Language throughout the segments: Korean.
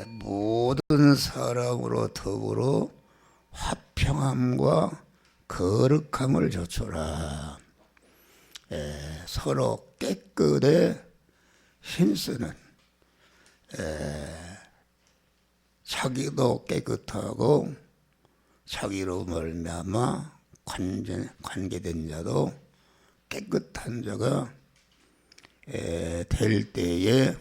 모든 사람으로 더불어 화평함과 거룩함을 조초라. 서로 깨끗에 힘쓰는, 자기도 깨끗하고 자기로 말미암아 관계된 자도 깨끗한 자가 될 때에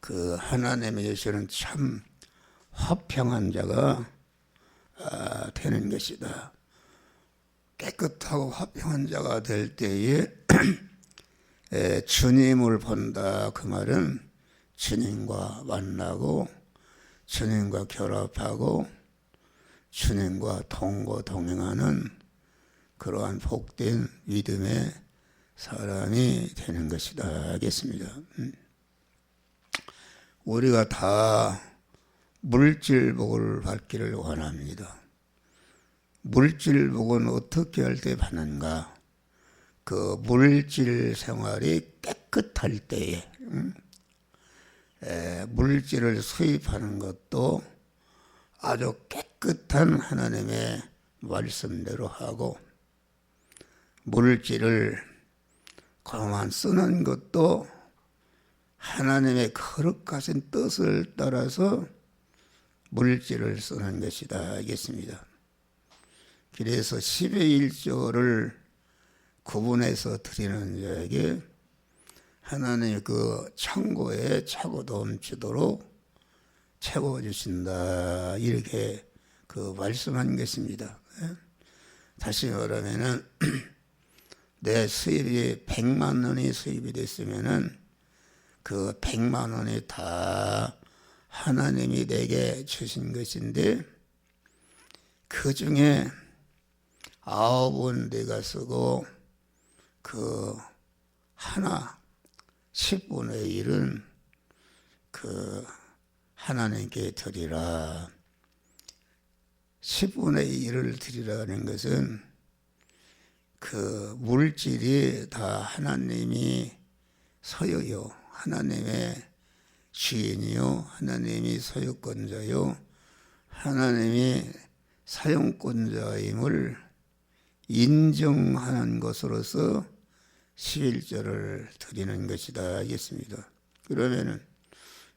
그 하나님의 계시는 참 화평한 자가 되는 것이다. 깨끗하고 화평한 자가 될 때에 주님을 본다. 그 말은 주님과 만나고 주님과 결합하고 주님과 동거동행하는 그러한 복된 믿음의 사람이 되는 것이다 하겠습니다. 우리가 다 물질복을 받기를 원합니다. 물질복은 어떻게 할 때 받는가? 그 물질 생활이 깨끗할 때에 물질을 수입하는 것도 아주 깨끗한 하나님의 말씀대로 하고, 물질을 그만 쓰는 것도 하나님의 거룩하신 뜻을 따라서 물질을 쓰는 것이다 하겠습니다. 그래서 10의 1조를 구분해서 드리는 자에게 하나님의 그 창고에 차고 넘치도록 채워주신다, 이렇게 그 말씀한 것입니다. 다시 말하면은 내 수입이 100만 원이 수입이 됐으면은 그 100만 원이 다 하나님이 내게 주신 것인데, 그 중에 9은 내가 쓰고 그 하나 10분의 1은 그 하나님께 드리라. 10분의 1을 드리라는 것은 그 물질이 다 하나님이 소유요, 하나님의 주인이요, 하나님이 소유권자요, 하나님이 사용권자임을 인정하는 것으로서 11조를 드리는 것이다 하겠습니다. 그러면은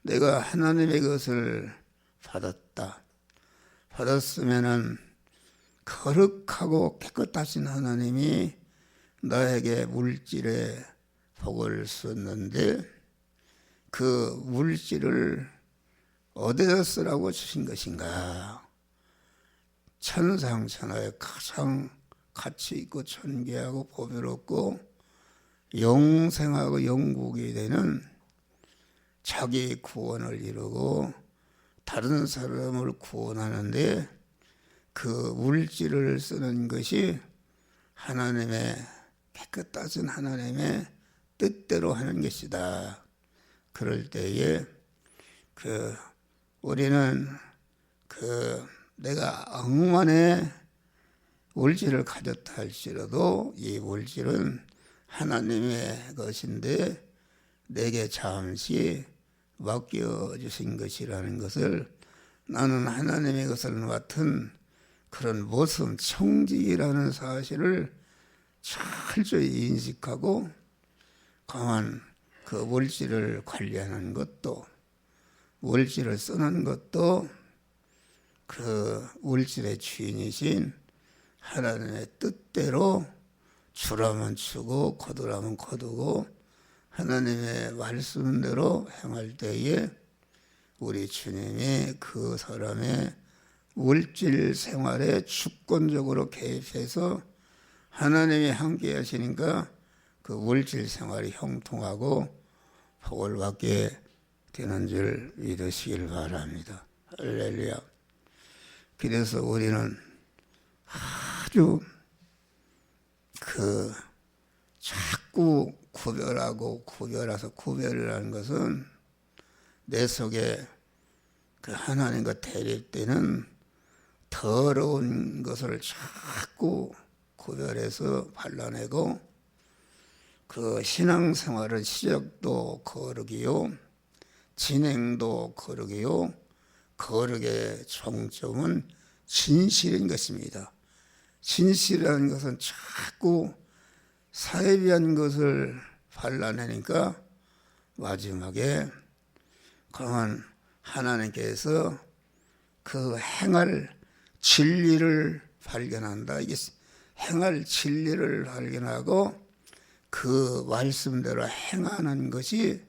내가 하나님의 것을 받았으면은 거룩하고 깨끗하신 하나님이 나에게 물질의 복을 줬는데, 그 물질을 어디서 쓰라고 주신 것인가? 천상천하에 가장 가치 있고 존귀하고 보배롭고 영생하고 영국이 되는 자기 구원을 이루고 다른 사람을 구원하는데 그 물질을 쓰는 것이 하나님의 깨끗하신 하나님의 뜻대로 하는 것이다. 그럴 때에 우리는 내가 억만의 물질을 가졌다 할지라도 이 물질은 하나님의 것인데 내게 잠시 맡겨주신 것이라는 것을, 나는 하나님의 것을 맡은 그런 모습 청지기라는 사실을 철저히 인식하고 강한 그 물질을 관리하는 것도, 물질을 쓰는 것도 그 물질의 주인이신 하나님의 뜻대로 주라면 주고 거두라면 거두고 하나님의 말씀대로 행할 때에 우리 주님이 그 사람의 물질 생활에 주권적으로 개입해서 하나님이 함께 하시니까 그 물질 생활이 형통하고 복을 받게 되는 줄 믿으시길 바랍니다. 할렐루야. 그래서 우리는 아주 자꾸 구별이라는 것은 내 속에 그 하나님과 대립되는 더러운 것을 자꾸 구별해서 발라내고, 그 신앙생활은 시작도 거룩이요 진행도 거룩이요, 거룩의 종점은 진실인 것입니다. 진실이라는 것은 자꾸 사회비한 것을 발라내니까 마지막에 강한 하나님께서 그 행할 진리를 발견한다. 이게 행할 진리를 발견하고 그 말씀대로 행하는 것이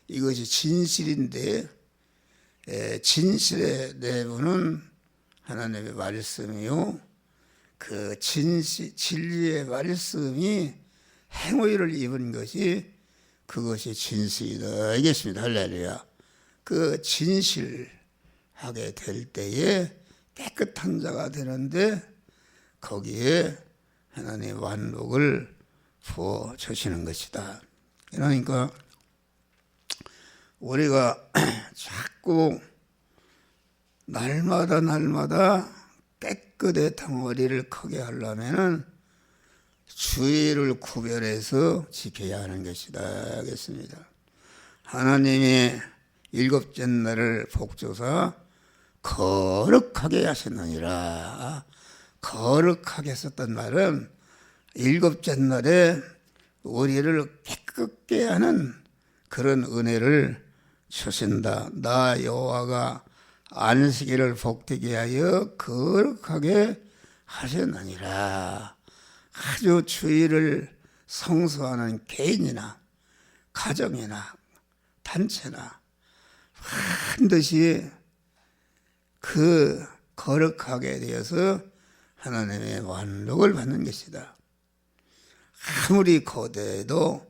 이것이 진실인데, 진실의 내부는 하나님의 말씀이요, 그 진리의 말씀이 행위를 입은 것이 그것이 진실이다. 이겠습니다. 할렐루야. 그 진실하게 될 때에 깨끗한 자가 되는데 거기에 하나님의 완복을 부어 주시는 것이다. 그러니까 우리가 자꾸 날마다 깨끗의 덩어리를 크게 하려면은 주의를 구별해서 지켜야 하는 것이다 하겠습니다. 하나님이 일곱째 날을 복조사 거룩하게 하셨느니라. 거룩하게 했었던 말은 일곱째 날에 우리를 깨끗게 하는 그런 은혜를 주신다. 나 여호와가 안식일을 복되게 하여 거룩하게 하셨느니라. 아주 주의를 성수하는 개인이나 가정이나 단체나 반드시 그 거룩하게 되어서 하나님의 완록을 받는 것이다. 아무리 거대해도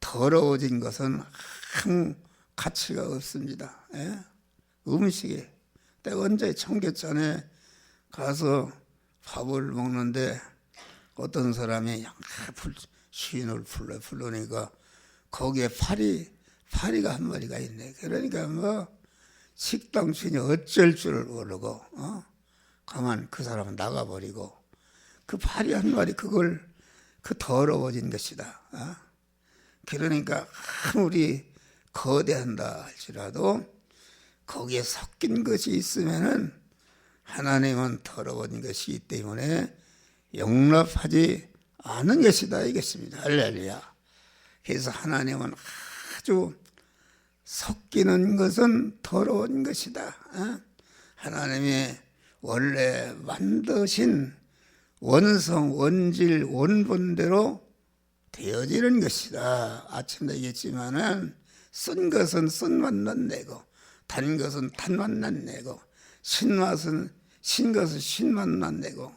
더러워진 것은 아무 가치가 없습니다. 음식에 내가 언제 청계천에 가서 밥을 먹는데 어떤 사람이 시인을 부르니까 거기에 파리가 한 마리가 있네. 그러니까 뭐 식당 주인이 어쩔 줄 모르고 가만 그 사람은 나가버리고 그 파리 한 마리 그걸 그 더러워진 것이다. 그러니까 아무리 거대한다 할지라도 거기에 섞인 것이 있으면은 하나님은 더러워진 것이기 때문에 용납하지 않은 것이다 이겠습니다. 할렐루야. 그래서 하나님은 아주 섞이는 것은 더러운 것이다. 하나님이 원래 만드신 원성, 원질, 원본대로 되어지는 것이다. 아침도 얘기했지만은 쓴 것은 쓴맛만 내고 단 것은 단맛만 내고 신맛은 신것은 신맛만 내고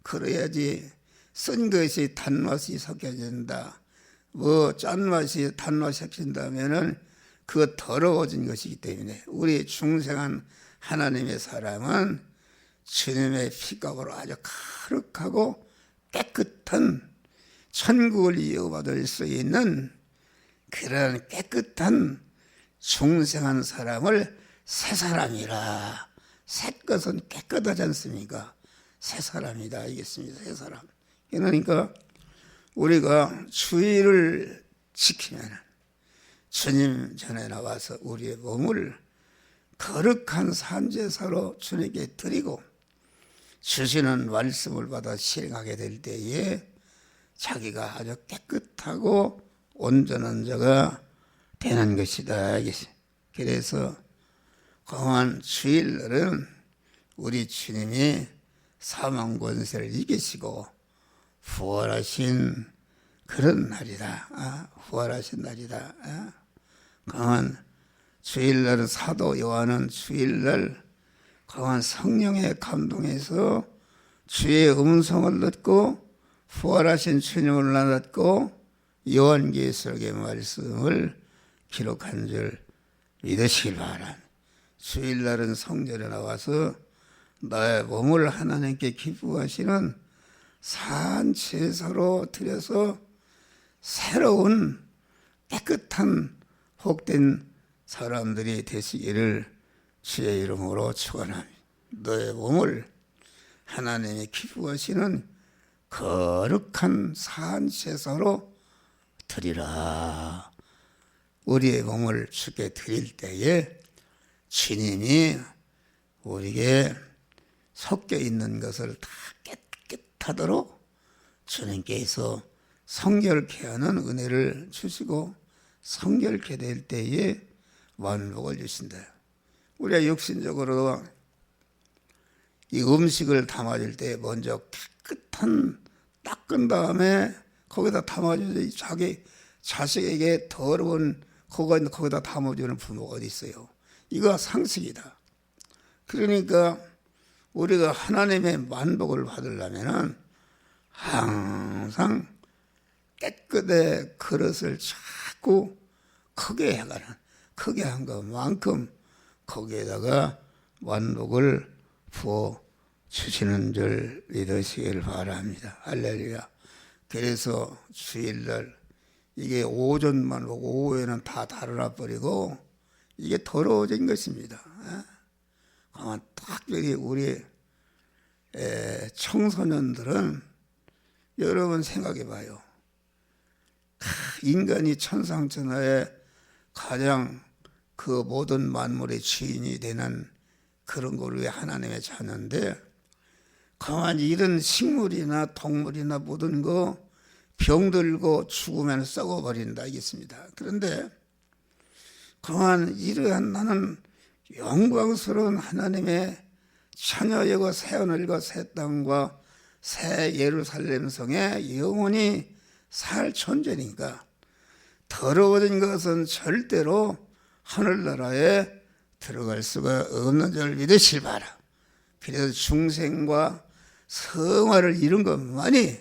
그래야지 쓴 것이 단맛이 섞여진다. 뭐 짠맛이 단맛이 섞인다면은 그거 더러워진 것이기 때문에 우리 중생한 하나님의 사람은 주님의 피값으로 아주 거룩하고 깨끗한 천국을 이어받을 수 있는 그런 깨끗한 중생한 사람을 새 사람이라. 새 것은 깨끗하지 않습니까? 새 사람이다 이겠습니다. 새 사람. 그러니까 우리가 주의를 지키면 주님 전에 나와서 우리의 몸을 거룩한 산제사로 주님께 드리고 주시는 말씀을 받아 실행하게 될 때에 자기가 아주 깨끗하고 온전한 자가 되는 것이다. 그래서 공한 주일날은 우리 주님이 사망 권세를 이기시고 부활하신 그런 날이다. 부활하신 날이다. 강한 주일날은 사도 요한은 주일날 강한 성령의 감동에서 주의 음성을 듣고 부활하신 주님을 만났고 요한계시록의 말씀을 기록한 줄 믿으시길 바랍니다. 주일날은 성전에 나와서 나의 몸을 하나님께 기쁘하시는 산제사로 드려서 새로운 깨끗한 복된 사람들이 되시기를 주의 이름으로 축원합니다. 너의 몸을 하나님이 기쁘하시는 거룩한 산제사로 드리라. 우리의 몸을 주께 드릴 때에 주님이 우리에게 섞여 있는 것을 다 깨끗하도록 주님께서 성결케 하는 은혜를 주시고 성결케 될 때에 만복을 주신다. 우리가 육신적으로 이 음식을 담아줄 때 먼저 깨끗한 닦은 다음에 거기다 담아주지. 자기 자식에게 더러운 거기다 담아주는 부모가 어디 있어요? 이거 상식이다. 그러니까 우리가 하나님의 만복을 받으려면 항상 깨끗의 그릇을 자꾸 크게 해가는, 크게 한 것만큼 거기에다가 만복을 부어 주시는 줄 믿으시길 바랍니다. 할렐루야. 그래서 주일날 이게 오전만 오고 오후에는 다 달아나버리고 이게 더러워진 것입니다. 특별히 우리 청소년들은 여러분 생각해 봐요. 인간이 천상천하에 가장 그 모든 만물의 주인이 되는 그런 거를 하나님의 자녀인데 가만히 이런 식물이나 동물이나 모든 거 병들고 죽으면 썩어버린다 이겠습니다. 그런데 가만 이러한 나는 영광스러운 하나님의 자녀이고 새 하늘과 새 땅과 새 예루살렘 성에 영원히 살 존재니까 더러워진 것은 절대로 하늘나라에 들어갈 수가 없는 줄 믿으실 바라. 그래서 중생과 성화를 이룬 것만이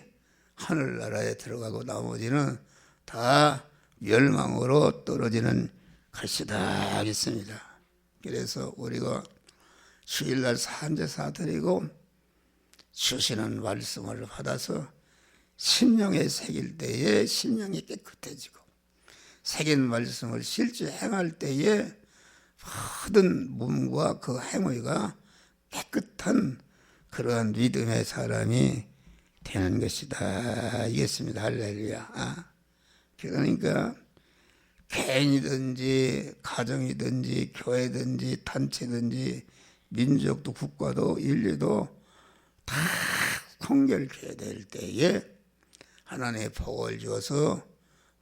하늘나라에 들어가고 나머지는 다 멸망으로 떨어지는 것이다 하겠습니다. 그래서 우리가 주일날 산제사 드리고 주시는 말씀을 받아서 심령에 새길 때에 심령이 깨끗해지고 새긴 말씀을 실제 행할 때에 모든 몸과 그 행위가 깨끗한 그러한 믿음의 사람이 되는 것이다 이겠습니다. 할렐루야. 그러니까 개인이든지 가정이든지 교회든지 단체든지 민족도 국가도 인류도 다 성결케 될 때에 하나님의 복을 주어서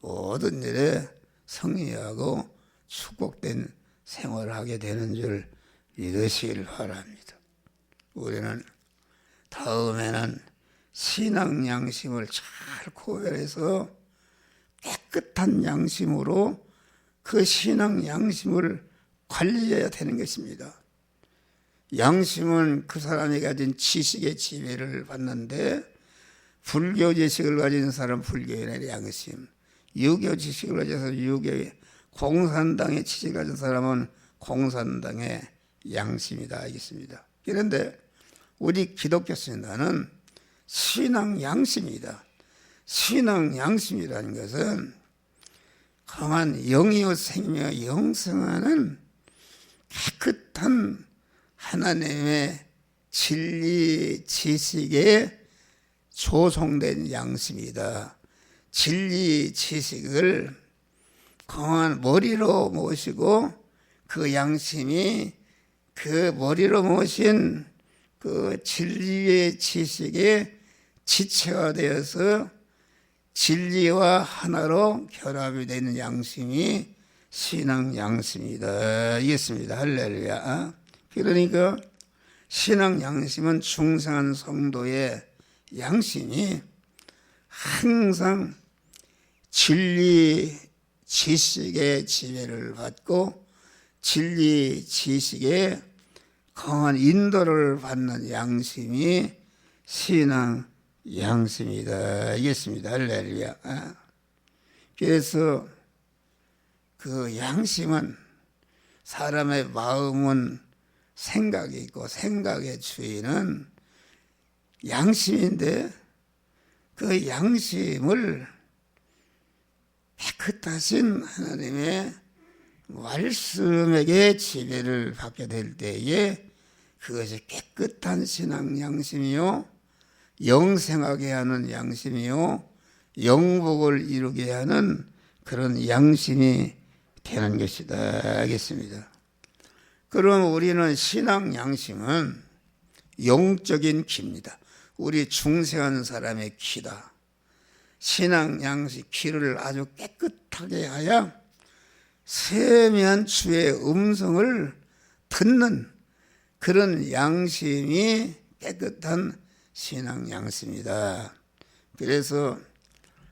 모든 일에 승리하고 축복된 생활을 하게 되는 줄 믿으시길 바랍니다. 우리는 다음에는 신앙 양심을 잘 구별해서 깨끗한 양심으로 그 신앙 양심을 관리해야 되는 것입니다. 양심은 그 사람이 가진 지식의 지배를 받는데 불교 지식을 가진 사람은 불교의 양심, 유교 지식을 가져서 유교의 공산당의 지식을 가진 사람은 공산당의 양심이다 알겠습니다. 그런데 우리 기독교 신앙은 신앙 양심이다. 신앙 양심이라는 것은 강한 영이요 생명의 영성하는 깨끗한 하나님의 진리 지식에 조성된 양심이다. 진리 지식을 강한 머리로 모시고 그 양심이 그 머리로 모신 그 진리의 지식에 지체가 되어서 진리와 하나로 결합이 되는 양심이 신앙 양심이다. 이겠습니다. 할렐루야. 그러니까 신앙 양심은 중생한 성도의 양심이 항상 진리 지식의 지배를 받고 진리 지식의 강한 인도를 받는 양심이 신앙 양심이다. 알겠습니다. 할렐루야. 그래서 그 양심은 사람의 마음은 생각이 있고 생각의 주인은 양심인데 그 양심을 깨끗하신 하나님의 말씀에게 지배를 받게 될 때에 그것이 깨끗한 신앙 양심이요 영생하게 하는 양심이요 영복을 이루게 하는 그런 양심이 되는 것이다 하겠습니다. 그럼 우리는 신앙 양심은 영적인 기입니다. 우리 중생한 사람의 기다. 신앙 양심 기를 아주 깨끗하게 하여 세미한 주의 음성을 듣는 그런 양심이 깨끗한 신앙 양심이다. 그래서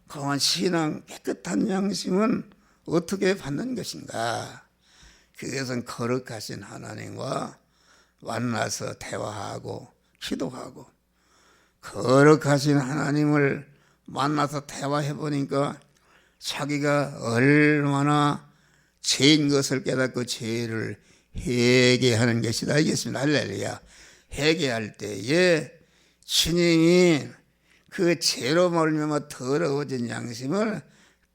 강한 신앙 깨끗한 양심은 어떻게 받는 것인가? 그것은 거룩하신 하나님과 만나서 대화하고 기도하고, 거룩하신 하나님을 만나서 대화해 보니까 자기가 얼마나 죄인 것을 깨닫고 죄를 회개하는 것이다 알겠습니다. 할렐루야. 회개할 때에 주님이 그 죄로 말미암아 더러워진 양심을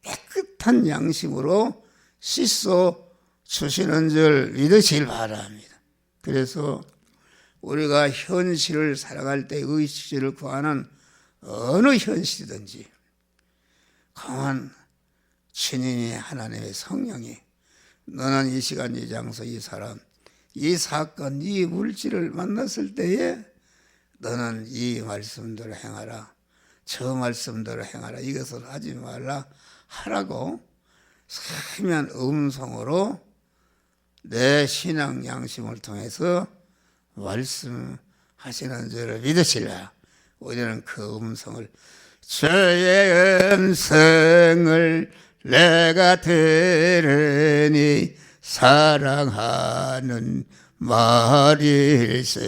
깨끗한 양심으로 씻어 주시는 줄 믿으시길 바랍니다. 그래서 우리가 현실을 살아갈 때 의식주를 구하는 어느 현실이든지 강한 주님이 하나님의 성령이 너는 이 시간 이 장소 이 사람 이 사건 이 물질을 만났을 때에 너는 이 말씀대로 행하라, 저 말씀대로 행하라, 이것을 하지 말라 하라고 세미한 음성으로 내 신앙 양심을 통해서 말씀하시는 줄을 믿으시라. 우리는 그 음성을 주의 음성을 내가 들으니 사랑하는 말일세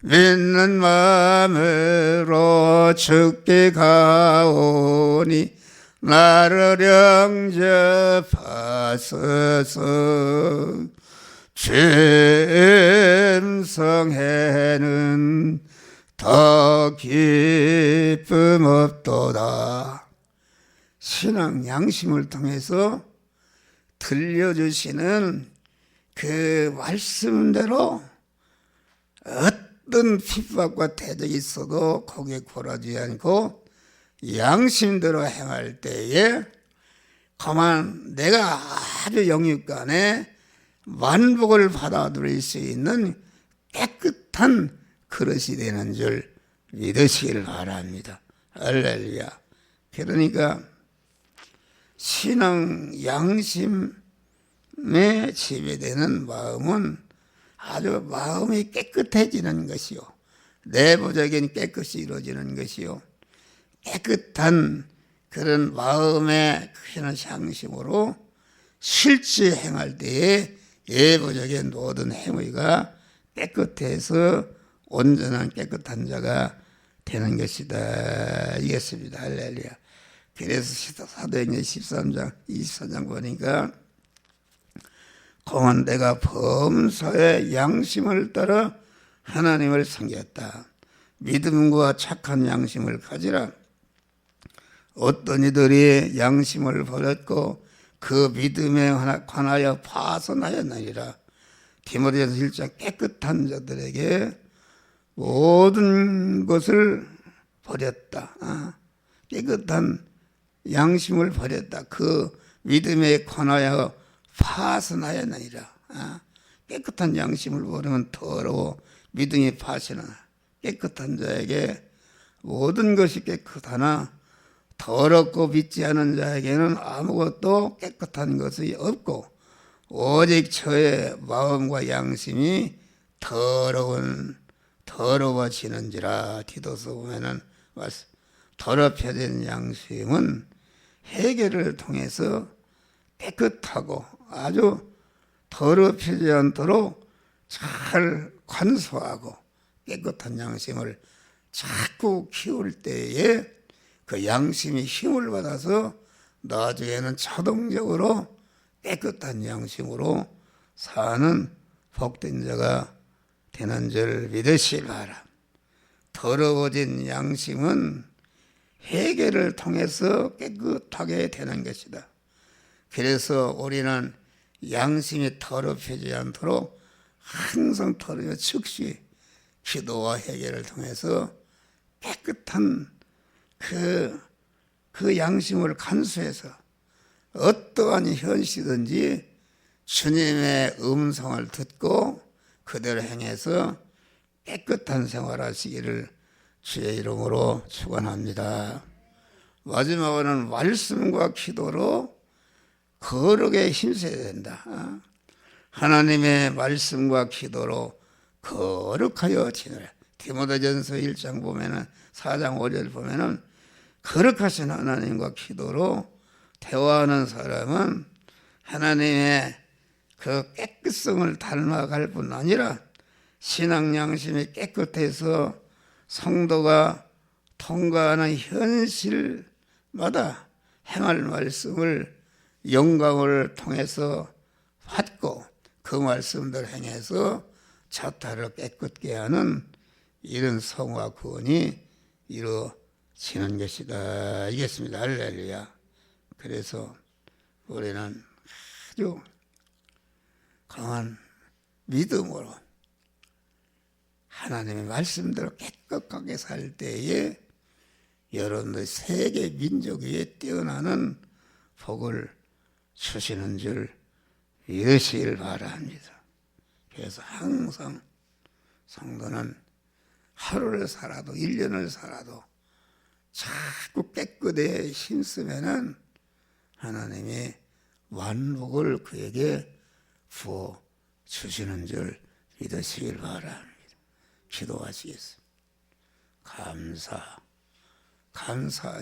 믿는 마음으로 주께 가오니 나를 영접하소서. 주의 음성에는 더 기쁨 없도다. 신앙 양심을 통해서 들려주시는 그 말씀대로 어떤 핍박과 대적이 있어도 고개 굴하지 않고 양심대로 행할 때에 가만 내가 아주 영육간에 만복을 받아들일 수 있는 깨끗한 그릇이 되는 줄 믿으시길 바랍니다. 할렐루야. 그러니까 신앙 양심에 지배되는 마음은 아주 마음이 깨끗해지는 것이요, 내부적인 깨끗이 이루어지는 것이요, 깨끗한 그런 마음의 크는 양심으로 실제 행할 때에 예부적인 모든 행위가 깨끗해서 온전한 깨끗한 자가 되는 것이다 이겠습니다. 할렐루야. 그래서 사도행전 13장 24장 보니까 공은 내가 범사의 양심을 따라 하나님을 섬겼다. 믿음과 착한 양심을 가지라. 어떤 이들이 양심을 버렸고 그 믿음에 관하여 파선하였느니라. 디모데전서 1장 깨끗한 자들에게 모든 것을 버렸다. 깨끗한 양심을 버렸다. 그 믿음에 관하여 파선하였느니라. 깨끗한 양심을 버리면 더러워 믿음이 파선하나. 깨끗한 자에게 모든 것이 깨끗하나 더럽고 믿지 않은 자에게는 아무것도 깨끗한 것이 없고 오직 저의 마음과 양심이 더러워지는지라. 디도서 보면은 더럽혀진 양심은 회개를 통해서 깨끗하고 아주 더럽히지 않도록 잘 관수하고 깨끗한 양심을 자꾸 키울 때에 그 양심이 힘을 받아서 나중에는 자동적으로 깨끗한 양심으로 사는 복된 자가 되는 줄 믿으시기 바랍니다. 더러워진 양심은 회개를 통해서 깨끗하게 되는 것이다. 그래서 우리는 양심이 더럽혀지지 않도록 항상 더러워 즉시 기도와 회개를 통해서 깨끗한 그 양심을 간수해서 어떠한 현실이든지 주님의 음성을 듣고 그대로 행해서 깨끗한 생활하시기를 주의 이름으로 축원합니다. 마지막으로는 말씀과 기도로 거룩에 힘써야 된다. 하나님의 말씀과 기도로 거룩하여 지내라. 디모데전서 1장 보면은 4장 5절 보면은 거룩하신 하나님과 기도로 대화하는 사람은 하나님의 그 깨끗성을 닮아갈 뿐 아니라 신앙 양심이 깨끗해서 성도가 통과하는 현실마다 행할 말씀을 영광을 통해서 받고 그 말씀들 행해서 자타를 깨끗게 하는 이런 성화 구원이 이루어지는 것이다. 이겠습니다. 할렐루야. 그래서 우리는 아주 강한 믿음으로 하나님의 말씀대로 깨끗하게 살 때에 여러분들 세계 민족 위에 뛰어나는 복을 주시는 줄 믿으시길 바랍니다. 그래서 항상 성도는 하루를 살아도 1년을 살아도 자꾸 깨끗에 힘쓰면은 하나님이 완복을 그에게 부어 주시는 줄 믿으시길 바랍니다. 기도하시겠습니다. 감사